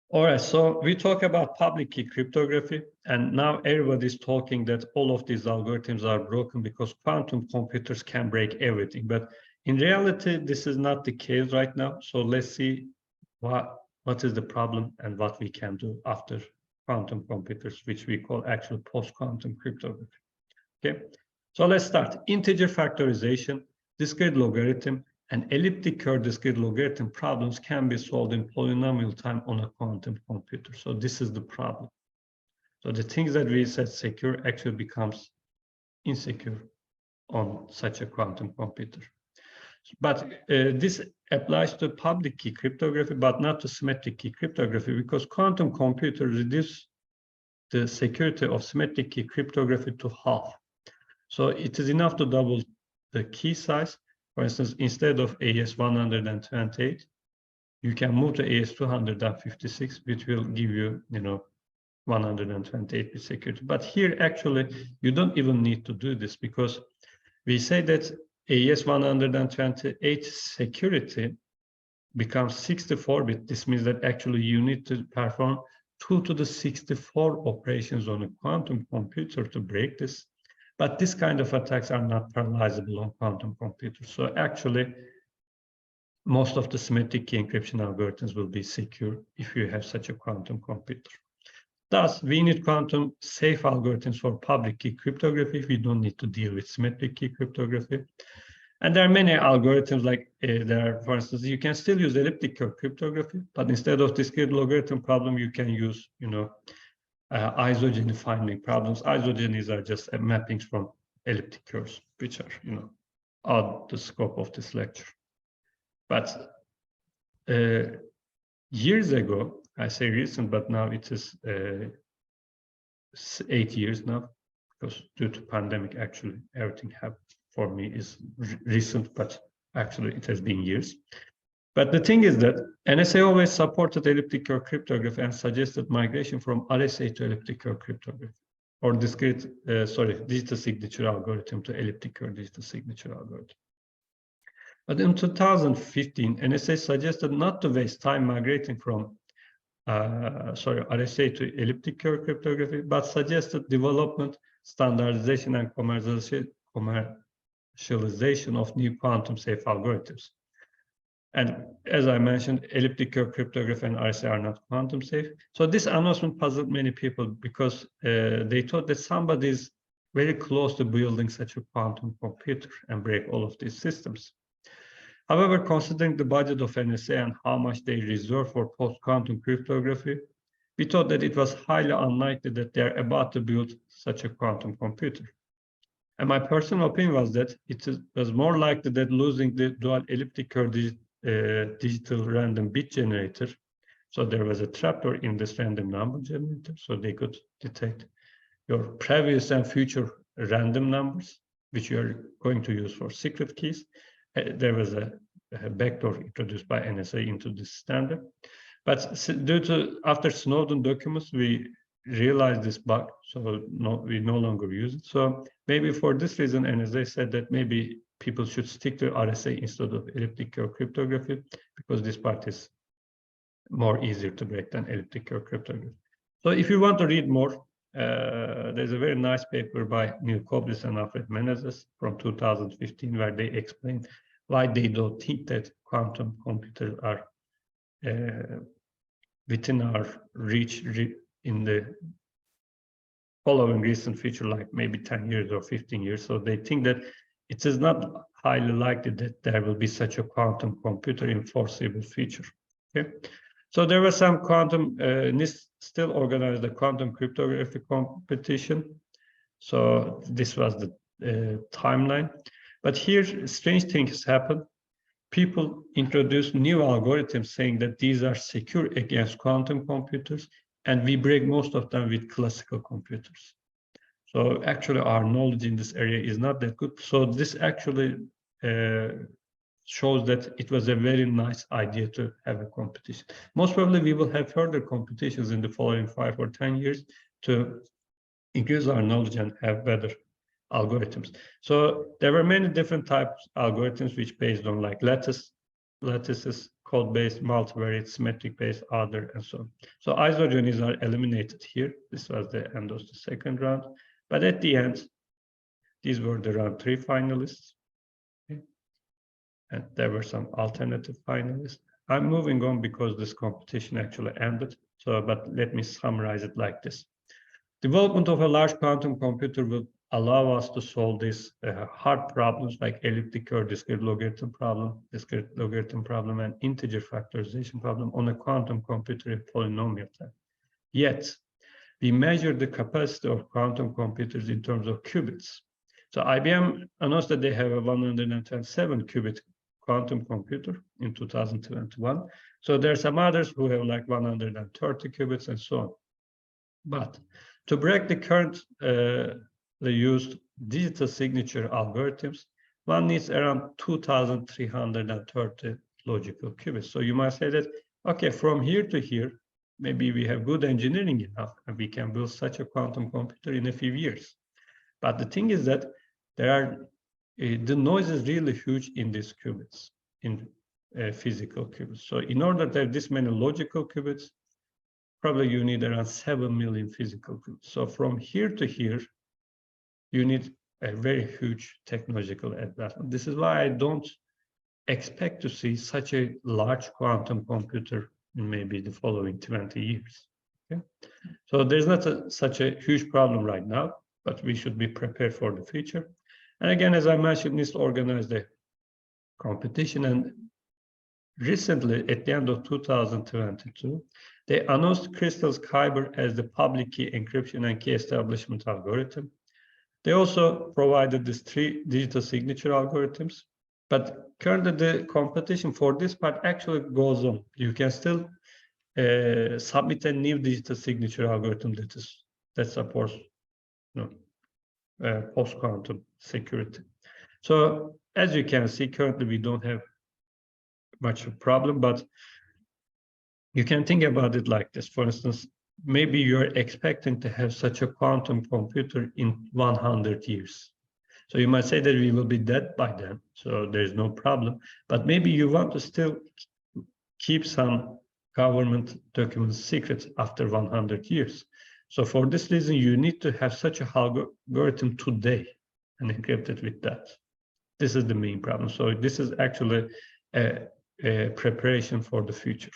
All right, so we talk about public key cryptography, and now everybody's talking that all of these algorithms are broken because quantum computers can break everything. But in reality, this is not the case right now. So let's see what is the problem and what we can do after quantum computers, which we call actual post-quantum cryptography. Okay, so let's start. Integer factorization, discrete logarithm, and elliptic curve discrete logarithm problems can be solved in polynomial time on a quantum computer. So this is the problem. So the things that we said secure actually becomes insecure on such a quantum computer. But this applies to public key cryptography, but not to symmetric key cryptography, because quantum computers reduce the security of symmetric key cryptography to half. So it is enough to double the key size. For instance, instead of AES-128, you can move to AES-256, which will give you, 128-bit security. But here, actually, you don't even need to do this because we say that AES-128 security becomes 64-bit. This means that actually you need to perform 2 to the 64 operations on a quantum computer to break this. But this kind of attacks are not parallelizable on quantum computers. So actually, most of the symmetric key encryption algorithms will be secure if you have such a quantum computer. Thus, we need quantum safe algorithms for public key cryptography. We don't need to deal with symmetric key cryptography. And there are many algorithms like for instance, you can still use elliptic curve cryptography, but instead of discrete logarithm problem, you can use, isogeny finding problems. Isogenies are just mappings from elliptic curves, which are, out the scope of this lecture. But years ago, I say recent, but now it is 8 years now, because due to pandemic, actually everything happened for me is recent, but actually it has been years. But the thing is that NSA always supported elliptic curve cryptography and suggested migration from RSA to elliptic curve cryptography, or digital signature algorithm to elliptic curve digital signature algorithm. But in 2015, NSA suggested not to waste time migrating from RSA to elliptic curve cryptography, but suggested development, standardization, and commercialization of new quantum safe algorithms. And as I mentioned, elliptic curve cryptography and RSA are not quantum safe. So this announcement puzzled many people because they thought that somebody is very close to building such a quantum computer and break all of these systems. However, considering the budget of NSA and how much they reserve for post-quantum cryptography, we thought that it was highly unlikely that they're about to build such a quantum computer. And my personal opinion was that it was more likely that losing the dual elliptic curve digital random bit generator. So there was a trapdoor in this random number generator, so they could detect your previous and future random numbers, which you are going to use for secret keys. There was a backdoor introduced by NSA into this standard. But after Snowden documents, we realized this bug, so we no longer use it. So maybe for this reason, NSA said that maybe people should stick to RSA instead of elliptic curve cryptography, because this part is more easier to break than elliptic curve cryptography. So if you want to read more, there's a very nice paper by Neil Koblis and Alfred Menezes from 2015, where they explain why they don't think that quantum computers are within our reach in the following recent future, like maybe 10 years or 15 years. So they think that it is not highly likely that there will be such a quantum computer in foreseeable future. Okay, so there was some quantum NIST still organized a quantum cryptography competition. So this was the timeline. But here, strange things happen. People introduce new algorithms saying that these are secure against quantum computers, and we break most of them with classical computers. So actually, our knowledge in this area is not that good. So this actually shows that it was a very nice idea to have a competition. Most probably, we will have further competitions in the following 5 or 10 years to increase our knowledge and have better algorithms. So there were many different types of algorithms which based on like lattices, code-based, multivariate, symmetric-based, other, and so on. So isogenies are eliminated here. This was the end of the second round. But at the end, these were the round 3 finalists. Okay. And there were some alternative finalists. I'm moving on because this competition actually ended. So, but let me summarize it like this. Development of a large quantum computer will allow us to solve these hard problems like elliptic curve, discrete logarithm problem, and integer factorization problem on a quantum computer in polynomial time. Yet, we measure the capacity of quantum computers in terms of qubits. So IBM announced that they have a 127 qubit quantum computer in 2021. So there are some others who have like 130 qubits and so on. But to break the current used digital signature algorithms, one needs around 2,330 logical qubits. So you might say that, okay, from here to here, maybe we have good engineering enough and we can build such a quantum computer in a few years. But the thing is that there are, the noise is really huge in these qubits, in physical qubits. So in order to have this many logical qubits, probably you need around 7 million physical qubits. So from here to here, you need a very huge technological advancement. This is why I don't expect to see such a large quantum computer in maybe the following 20 years. Okay? So there's not such a huge problem right now, but we should be prepared for the future. And again, as I mentioned, NIST organized a competition, and recently, at the end of 2022, they announced Crystal's Kyber as the public key encryption and key establishment algorithm. They also provided these 3 digital signature algorithms, but currently the competition for this part actually goes on. You can still submit a new digital signature algorithm that supports post-quantum security. So as you can see, currently we don't have much of a problem, but you can think about it like this. For instance, maybe you're expecting to have such a quantum computer in 100 years. So you might say that we will be dead by then, so there's no problem. But maybe you want to still keep some government documents secret after 100 years. So for this reason, you need to have such a algorithm today and encrypt it with that. This is the main problem. So this is actually a preparation for the future.